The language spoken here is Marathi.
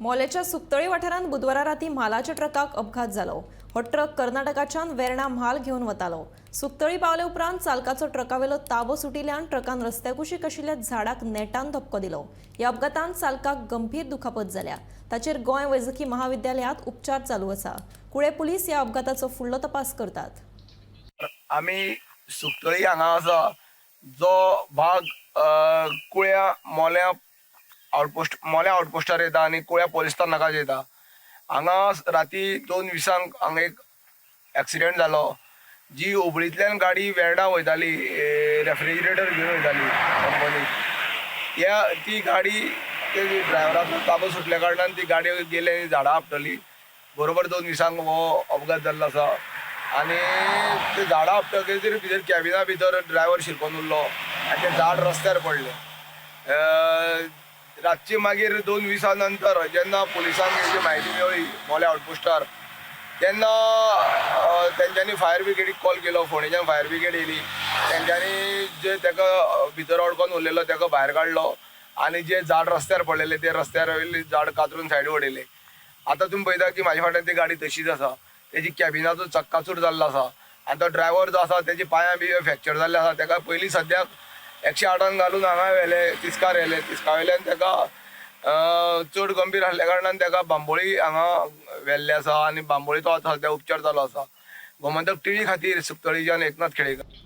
मोलेच्या सुक्तळी वाठारांत बुधवारा राती म्हालाच्या ट्रकाक अपघात जालो। हो ट्रक कर्नाटकाच्यान वेर्णा म्हाल घेवन वतालो। सुक्तळी पावले उपरांत चालकाचो ट्रकावेलो ताबो सुटिल्ल्यान ट्रकान रस्त्या कुशीक आशिल्ल्या झाडाक नेटान धपको दिलो। ह्या अपघातांत चालकाक गंभीर दुखापत जाल्या। ताचेर गोंय वैजकी महाविद्यालयांत उपचार चालू आसा। कुळे पुलीस ह्या अपघाताचो फुडलो तपास करतात। आमी सुक्तळी हांगा आसा जो भाग कुळ्या मोल्या आउटपोस्टार येता आनी कुळ्या पोलीस स्थानकात येता। हांगा राती 2:20 हांगा एक एक्सिडेंट जालो। जी हुबळींतल्यान गाडी वेर्णा वयताली, रेफ्रिजरेटर घेवन वयताली कंपनी। ती गाडी ड्रायव्हराचो ताबो सुटल्या कारणान ती गाडी गेली झाडां आपटली। बरोबर 2:20 हो अपघात जाल्लो आसा आनी ते झाडां आपटकीर भितर कॅबिना भितर ड्रायव्हर शिरकोन उरलो आनी ते झाड रस्त्यार पडलें। रातची मागीर 2:20 नंतर जेन्ना पुलिसांक हेची म्हायती मेळ्ळी मोल्या आउटपोस्टार, तेन्ना तेंच्यांनी फायर ब्रिगेडीक कॉल केलो। फोंडेच्यान फायर ब्रिगेड येयली। तेंच्यांनी जे तेका भितर अडकोन उरलेलो तेका भायर काडलो आनी जे झाड रस्त्यार पडलेले ते रस्त्यार वयले झाड कातरून सायडीक उडयले। आतां तुमी पळयता की म्हाज्या फाटल्यान ती गाडी तशीच आसा। तेजी कॅबिनाचो चक्काचूर जाल्लो आसा आनी तो ड्रायव्हर जो आसा तेजी पांयां बी फ्रॅक्चर जाल्ले आसा। तेका पयलीं सद्याक 108 घालून हांगा व्हेले, तिस्कार व्हेले। तिस्का वयल्यान तेका चड गंभीर आसल्या कारणान तेका बांबोळी हांगा व्हेल्ले आसा आनी बांबोळी तो आतां सद्या उपचार चालू आसा। गोमंतक टीव्ही खातीर सुक्तळीच्यान एकनाथ खेडेकर।